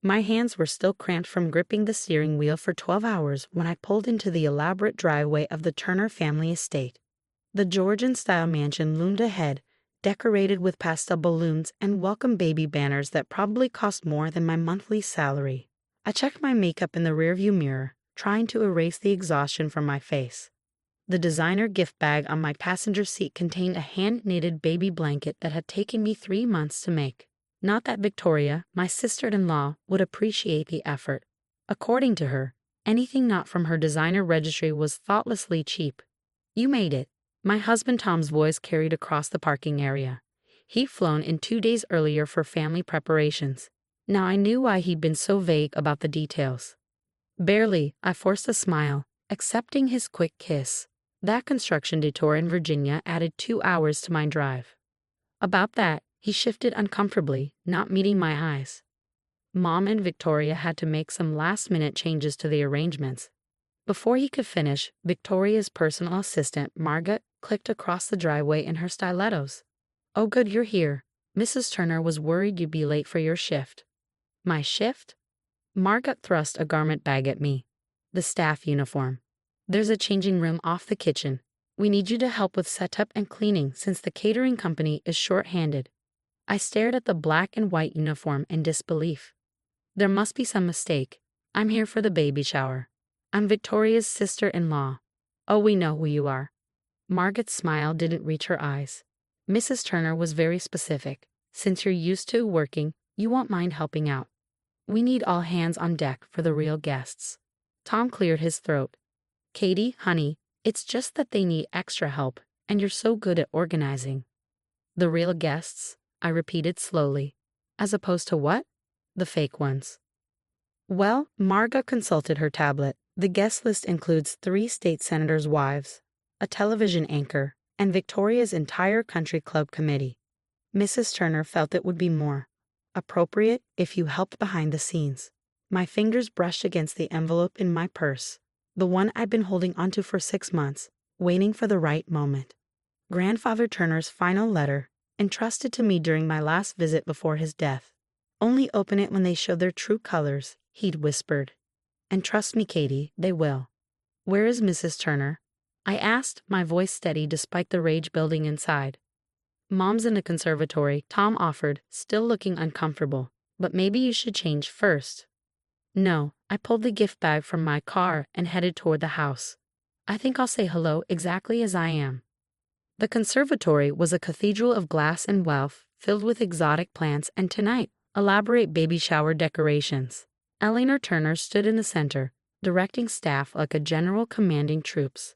My hands were still cramped from gripping the steering wheel for 12 hours when I pulled into the elaborate driveway of the Turner family estate. The Georgian-style mansion loomed ahead, decorated with pastel balloons and welcome baby banners that probably cost more than my monthly salary. I checked my makeup in the rearview mirror, trying to erase the exhaustion from my face. The designer gift bag on my passenger seat contained a hand-knitted baby blanket that had taken me 3 months to make. Not that Victoria, my sister-in-law, would appreciate the effort. According to her, anything not from her designer registry was thoughtlessly cheap. "You made it," my husband Tom's voice carried across the parking area. He'd flown in 2 days earlier for family preparations. Now I knew why he'd been so vague about the details. Barely, I forced a smile, accepting his quick kiss. That construction detour in Virginia added 2 hours to my drive. About that, he shifted uncomfortably, not meeting my eyes. Mom and Victoria had to make some last-minute changes to the arrangements. Before he could finish, Victoria's personal assistant, Margaret, clicked across the driveway in her stilettos. "Oh good, you're here. Mrs. Turner was worried you'd be late for your shift." "My shift?" Margaret thrust a garment bag at me. "The staff uniform. There's a changing room off the kitchen. We need you to help with setup and cleaning since the catering company is short-handed." I stared at the black and white uniform in disbelief. There must be some mistake. "I'm here for the baby shower. I'm Victoria's sister-in-law." "Oh, we know who you are." Margaret's smile didn't reach her eyes. "Mrs. Turner was very specific. Since you're used to working, you won't mind helping out. We need all hands on deck for the real guests." Tom cleared his throat. "Katie, honey, it's just that they need extra help, and you're so good at organizing." "The real guests?" I repeated slowly. "As opposed to what?" "The fake ones." Well, Marga consulted her tablet. The guest list includes 3 state senators' wives, a television anchor, and Victoria's entire country club committee. Mrs. Turner felt it would be more appropriate if you helped behind the scenes. My fingers brushed against the envelope in my purse, the one I'd been holding onto for 6 months, waiting for the right moment. Grandfather Turner's final letter, entrusted to me during my last visit before his death. "Only open it when they show their true colors," he'd whispered. "And trust me, Katie, they will." "Where is Mrs. Turner?" I asked, my voice steady despite the rage building inside. "Mom's in the conservatory," Tom offered, still looking uncomfortable. "But maybe you should change first." "No." I pulled the gift bag from my car and headed toward the house. "I think I'll say hello exactly as I am." The conservatory was a cathedral of glass and wealth, filled with exotic plants and, tonight, elaborate baby shower decorations. Eleanor Turner stood in the center, directing staff like a general commanding troops.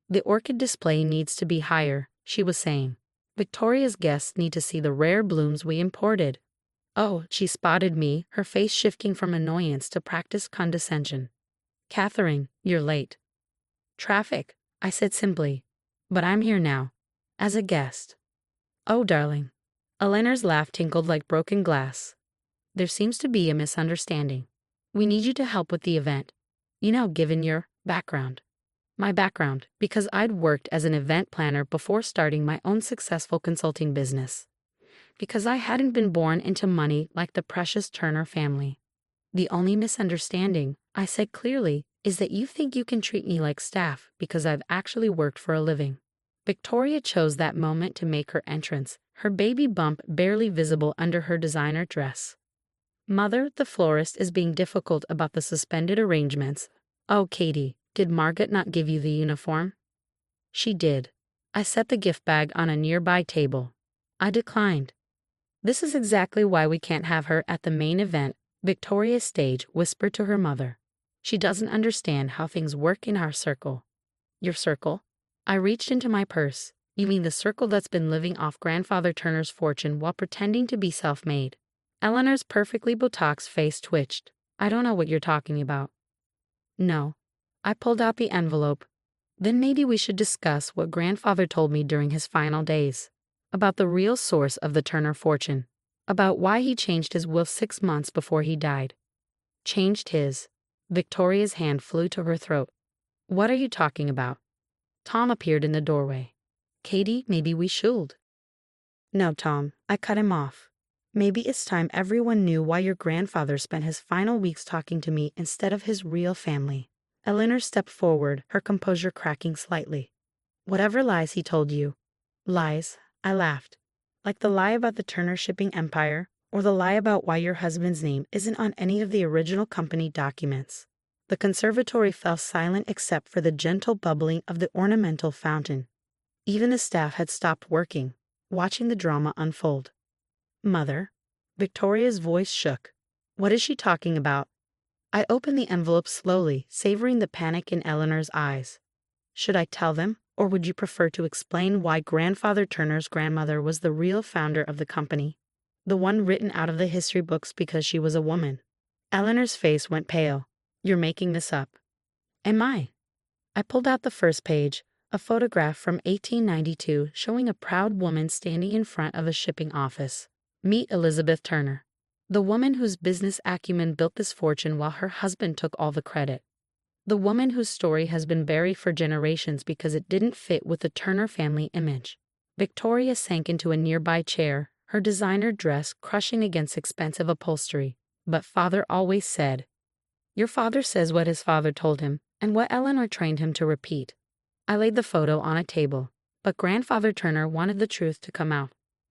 "The orchid display needs to be higher," she was saying. "Victoria's guests need to see the rare blooms we imported." "Oh," she spotted me, her face shifting from annoyance to practiced condescension. "Catherine, you're late." "Traffic," I said simply. "But I'm here now. As a guest." "Oh, darling." Eleanor's laugh tinkled like broken glass. "There seems to be a misunderstanding. We need you to help with the event. You know, given your background." My background, because I'd worked as an event planner before starting my own successful consulting business. Because I hadn't been born into money like the precious Turner family. "The only misunderstanding," I said clearly, "is that you think you can treat me like staff because I've actually worked for a living." Victoria chose that moment to make her entrance, her baby bump barely visible under her designer dress. "Mother, the florist is being difficult about the suspended arrangements." "Oh, Katie, did Margaret not give you the uniform?" "She did." I set the gift bag on a nearby table. "I declined." "This is exactly why we can't have her at the main event," Victoria Stage whispered to her mother. "She doesn't understand how things work in our circle." "Your circle?" I reached into my purse. "You mean the circle that's been living off Grandfather Turner's fortune while pretending to be self-made?" Eleanor's perfectly Botox face twitched. "I don't know what you're talking about." "No." I pulled out the envelope. "Then maybe we should discuss what Grandfather told me during his final days. About the real source of the Turner fortune. About why he changed his will 6 months before he died." "Changed his?" Victoria's hand flew to her throat. "What are you talking about?" Tom appeared in the doorway. "Katie, maybe we should." "No, Tom," I cut him off. Maybe it's time everyone knew why your grandfather spent his final weeks talking to me instead of his real family. Eleanor stepped forward, her composure cracking slightly. Whatever lies he told you. Lies, I laughed. Like the lie about the Turner shipping empire, or the lie about why your husband's name isn't on any of the original company documents. The conservatory fell silent except for the gentle bubbling of the ornamental fountain. Even the staff had stopped working, watching the drama unfold. Mother. Victoria's voice shook. What is she talking about? I opened the envelope slowly, savoring the panic in Eleanor's eyes. Should I tell them, or would you prefer to explain why Grandfather Turner's grandmother was the real founder of the company? The one written out of the history books because she was a woman. Eleanor's face went pale. You're making this up. Am I? I pulled out the first page, a photograph from 1892 showing a proud woman standing in front of a shipping office. Meet Elizabeth Turner, the woman whose business acumen built this fortune while her husband took all the credit. The woman whose story has been buried for generations because it didn't fit with the Turner family image. Victoria sank into a nearby chair, her designer dress crushing against expensive upholstery. But father always said. Your father says what his father told him, and what Eleanor trained him to repeat. I laid the photo on a table, but Grandfather Turner wanted the truth to come out.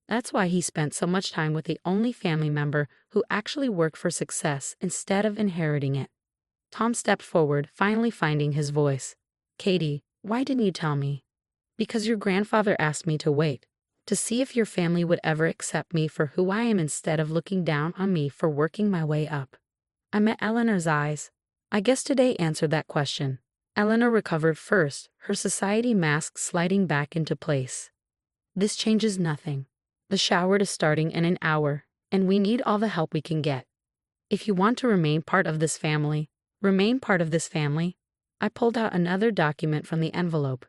That's why he spent so much time with the only family member who actually worked for success instead of inheriting it. Tom stepped forward, finally finding his voice. Katie, why didn't you tell me? Because your grandfather asked me to wait, to see if your family would ever accept me for who I am instead of looking down on me for working my way up. I met Eleanor's eyes. I guess today answered that question. Eleanor recovered first, her society mask sliding back into place. This changes nothing. The shower is starting in an hour, and we need all the help we can get. If you want to remain part of this family, remain part of this family. I pulled out another document from the envelope.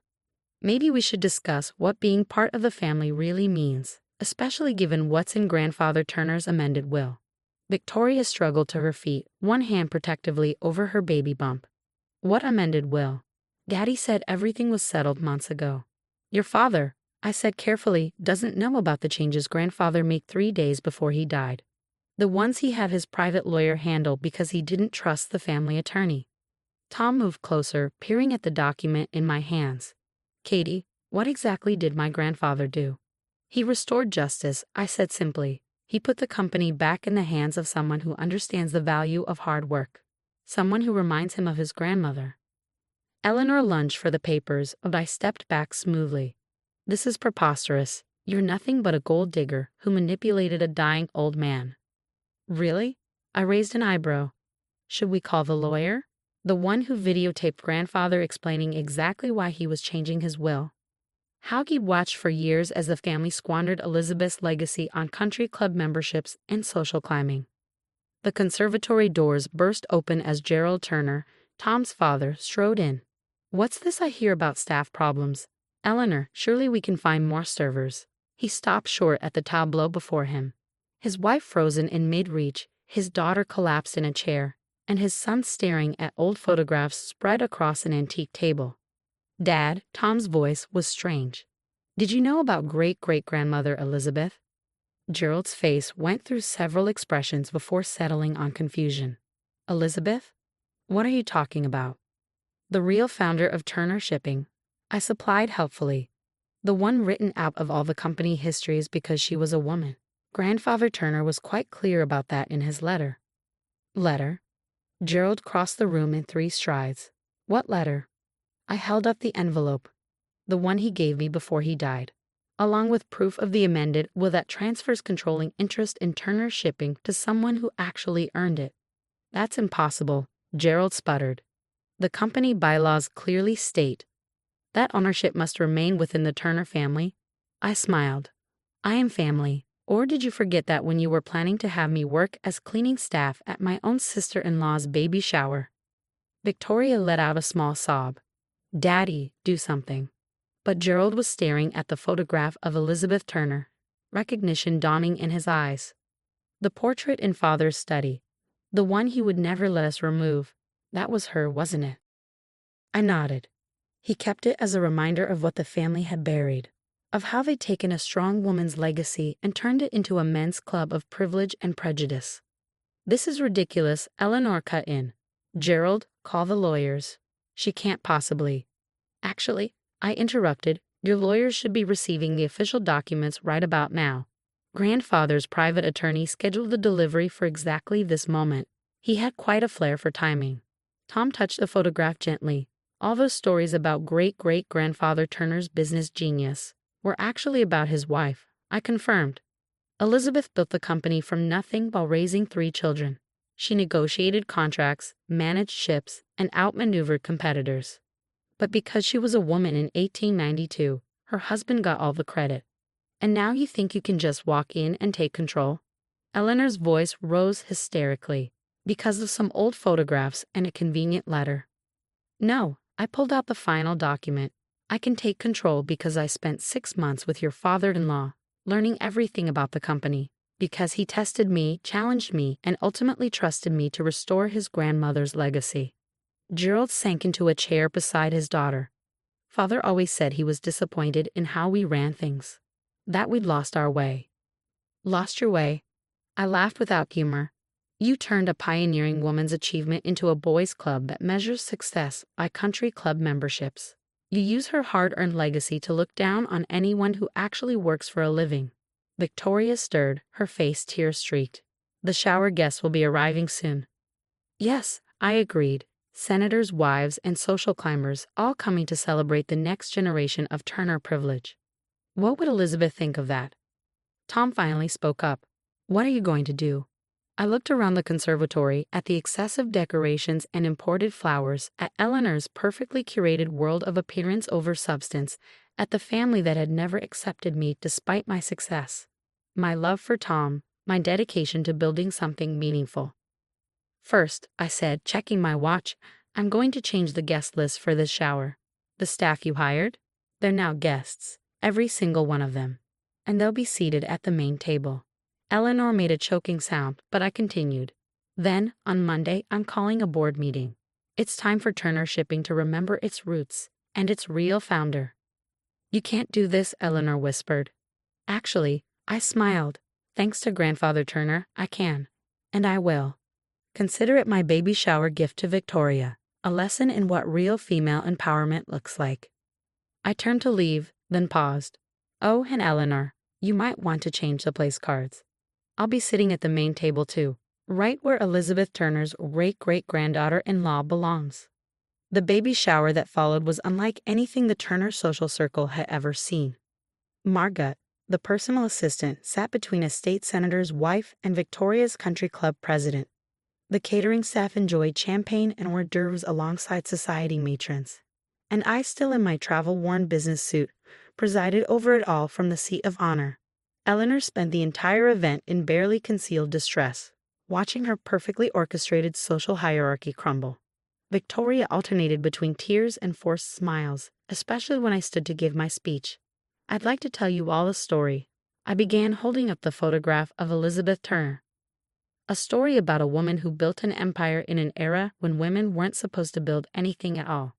Maybe we should discuss what being part of the family really means, especially given what's in Grandfather Turner's amended will. Victoria struggled to her feet, one hand protectively over her baby bump. What amended will? Daddy said everything was settled months ago. Your father, I said carefully, doesn't know about the changes Grandfather made 3 days before he died. The ones he had his private lawyer handle because he didn't trust the family attorney. Tom moved closer, peering at the document in my hands. Katie, what exactly did my grandfather do? He restored justice, I said simply. He put the company back in the hands of someone who understands the value of hard work. Someone who reminds him of his grandmother. Eleanor lunged for the papers, but I stepped back smoothly. This is preposterous. You're nothing but a gold digger who manipulated a dying old man. Really? I raised an eyebrow. Should we call the lawyer? The one who videotaped Grandfather explaining exactly why he was changing his will. How he'd watched for years as the family squandered Elizabeth's legacy on country club memberships and social climbing. The conservatory doors burst open as Gerald Turner, Tom's father, strode in. What's this I hear about staff problems? Eleanor, surely we can find more servers. He stopped short at the tableau before him. His wife frozen in mid-reach, his daughter collapsed in a chair, and his son staring at old photographs spread across an antique table. Dad, Tom's voice was strange. Did you know about great-great-grandmother Elizabeth? Gerald's face went through several expressions before settling on confusion. Elizabeth? What are you talking about? The real founder of Turner Shipping. I supplied helpfully. The one written out of all the company histories because she was a woman. Grandfather Turner was quite clear about that in his letter. Letter? Gerald crossed the room in 3 strides. What letter? I held up the envelope, the one he gave me before he died, along with proof of the amended will that transfers controlling interest in Turner Shipping to someone who actually earned it. That's impossible, Gerald sputtered. The company bylaws clearly state that ownership must remain within the Turner family. I smiled. I am family. Or did you forget that when you were planning to have me work as cleaning staff at my own sister-in-law's baby shower? Victoria let out a small sob. Daddy, do something. But Gerald was staring at the photograph of Elizabeth Turner, recognition dawning in his eyes. The portrait in Father's study, the one he would never let us remove, that was her, wasn't it? I nodded. He kept it as a reminder of what the family had buried. of how they'd taken a strong woman's legacy and turned it into a men's club of privilege and prejudice. "This is ridiculous," Eleanor cut in. "Gerald, call the lawyers." "She can't possibly." "Actually," I interrupted, "your lawyers should be receiving the official documents right about now." Grandfather's private attorney scheduled the delivery for exactly this moment. He had quite a flair for timing. Tom touched the photograph gently. All those stories about great-great-grandfather Turner's business genius were actually about his wife, I confirmed. Elizabeth built the company from nothing while raising 3 children. She negotiated contracts, managed ships, and outmaneuvered competitors. But because she was a woman in 1892, her husband got all the credit. "And now you think you can just walk in and take control?" Eleanor's voice rose hysterically. "Because of some old photographs and a convenient letter." "No," I pulled out the final document. "I can take control because I spent 6 months with your father-in-law, learning everything about the company, because he tested me, challenged me, and ultimately trusted me to restore his grandmother's legacy." Gerald sank into a chair beside his daughter. "Father always said he was disappointed in how we ran things. That we'd lost our way." "Lost your way?" I laughed without humor. "You turned a pioneering woman's achievement into a boys' club that measures success by country club memberships. You use her hard-earned legacy to look down on anyone who actually works for a living." Victoria stirred, her face tear-streaked. "The shower guests will be arriving soon." "Yes," I agreed. "Senators' wives and social climbers all coming to celebrate the next generation of Turner privilege." "What would Elizabeth think of that?" Tom finally spoke up. "What are you going to do?" I looked around the conservatory, at the excessive decorations and imported flowers, at Eleanor's perfectly curated world of appearance over substance, at the family that had never accepted me despite my success. My love for Tom, my dedication to building something meaningful. "First," I said, checking my watch, "I'm going to change the guest list for this shower. The staff you hired? They're now guests, every single one of them. And they'll be seated at the main table." Eleanor made a choking sound, but I continued. "Then, on Monday, I'm calling a board meeting. It's time for Turner Shipping to remember its roots and its real founder." "You can't do this," Eleanor whispered. "Actually," I smiled. "Thanks to Grandfather Turner, I can. And I will. Consider it my baby shower gift to Victoria, a lesson in what real female empowerment looks like." I turned to leave, then paused. "Oh, and Eleanor, you might want to change the place cards. I'll be sitting at the main table too, right where Elizabeth Turner's great-great-granddaughter-in-law belongs." The baby shower that followed was unlike anything the Turner social circle had ever seen. Margot, the personal assistant, sat between a state senator's wife and Victoria's country club president. The catering staff enjoyed champagne and hors d'oeuvres alongside society matrons. And I, still in my travel-worn business suit, presided over it all from the seat of honor. Eleanor spent the entire event in barely concealed distress, watching her perfectly orchestrated social hierarchy crumble. Victoria alternated between tears and forced smiles, especially when I stood to give my speech. "I'd like to tell you all a story." I began, holding up the photograph of Elizabeth Turner. "A story about a woman who built an empire in an era when women weren't supposed to build anything at all."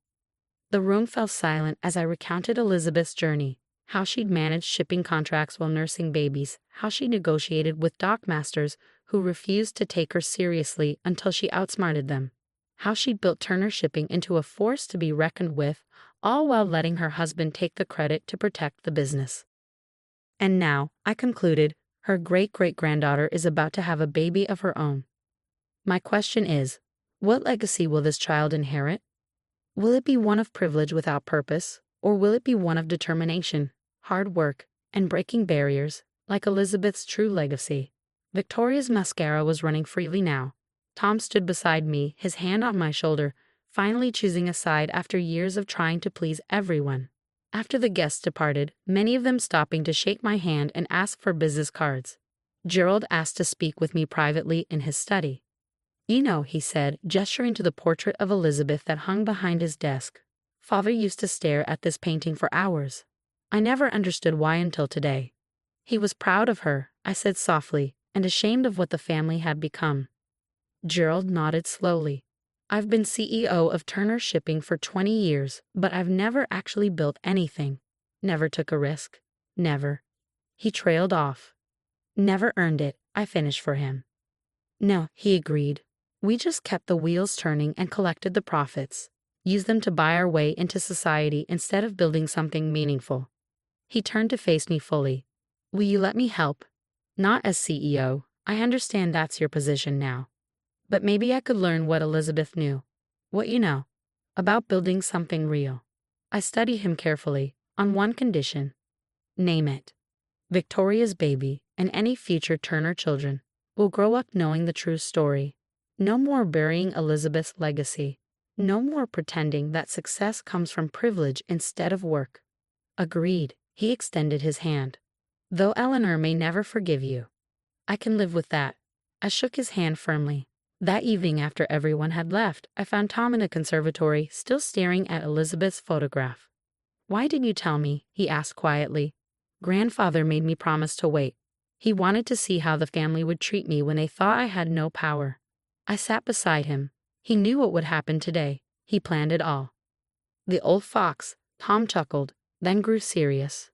The room fell silent as I recounted Elizabeth's journey. How she'd managed shipping contracts while nursing babies, how she negotiated with dockmasters who refused to take her seriously until she outsmarted them, how she'd built Turner Shipping into a force to be reckoned with, all while letting her husband take the credit to protect the business. And now, I concluded, her great-great-granddaughter is about to have a baby of her own. My question is, what legacy will this child inherit? Will it be one of privilege without purpose, or will it be one of determination, hard work, and breaking barriers, like Elizabeth's true legacy? Victoria's mascara was running freely now. Tom stood beside me, his hand on my shoulder, finally choosing a side after years of trying to please everyone. After the guests departed, many of them stopping to shake my hand and ask for business cards, Gerald asked to speak with me privately in his study. "You know," he said, gesturing to the portrait of Elizabeth that hung behind his desk, "Father used to stare at this painting for hours. I never understood why until today." "He was proud of her," I said softly, "and ashamed of what the family had become." Gerald nodded slowly. "I've been CEO of Turner Shipping for 20 years, but I've never actually built anything. Never took a risk. Never. He trailed off. Never earned it, I finished for him. No, he agreed. We just kept the wheels turning and collected the profits. Used them to buy our way into society instead of building something meaningful. He turned to face me fully. Will you let me help? Not as CEO. I understand that's your position now. But maybe I could learn what Elizabeth knew. What you know. About building something real. I studied him carefully, on one condition. Name it. Victoria's baby, and any future Turner children, will grow up knowing the true story. No more burying Elizabeth's legacy. No more pretending that success comes from privilege instead of work. Agreed. He extended his hand. Though Eleanor may never forgive you. I can live with that. I shook his hand firmly. That evening, after everyone had left, I found Tom in a conservatory, still staring at Elizabeth's photograph. Why didn't you tell me? He asked quietly. Grandfather made me promise to wait. He wanted to see how the family would treat me when they thought I had no power. I sat beside him. He knew what would happen today. He planned it all. The old fox, Tom chuckled, then grew serious.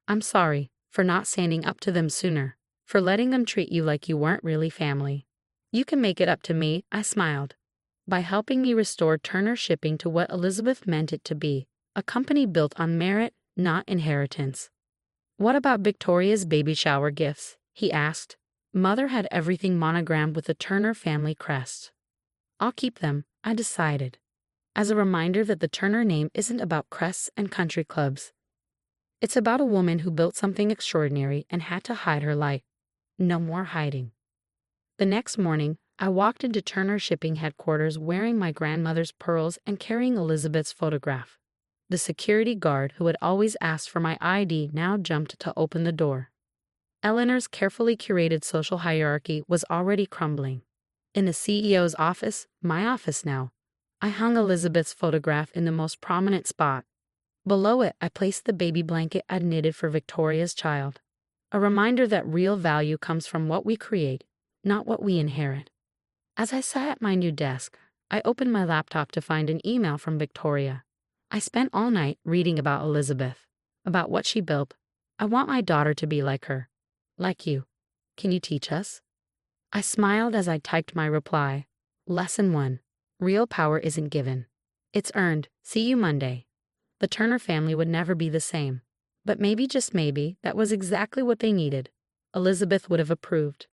I'm sorry for not standing up to them sooner, for letting them treat you like you weren't really family. You can make it up to me, I smiled. By helping me restore Turner Shipping to what Elizabeth meant it to be, a company built on merit, not inheritance. What about Victoria's baby shower gifts? He asked. Mother had everything monogrammed with the Turner family crest. I'll keep them, I decided. As a reminder that the Turner name isn't about crests and country clubs. It's about a woman who built something extraordinary and had to hide her light. No more hiding. The next morning, I walked into Turner Shipping headquarters wearing my grandmother's pearls and carrying Elizabeth's photograph. The security guard who had always asked for my ID now jumped to open the door. Eleanor's carefully curated social hierarchy was already crumbling. In the CEO's office, my office now, I hung Elizabeth's photograph in the most prominent spot. Below it, I placed the baby blanket I'd knitted for Victoria's child. A reminder that real value comes from what we create, not what we inherit. As I sat at my new desk, I opened my laptop to find an email from Victoria. I spent all night reading about Elizabeth, about what she built. I want my daughter to be like her. Like you. Can you teach us? I smiled as I typed my reply. Lesson 1. Real power isn't given. It's earned. See you Monday. The Turner family would never be the same. But maybe, just maybe, that was exactly what they needed. Elizabeth would have approved.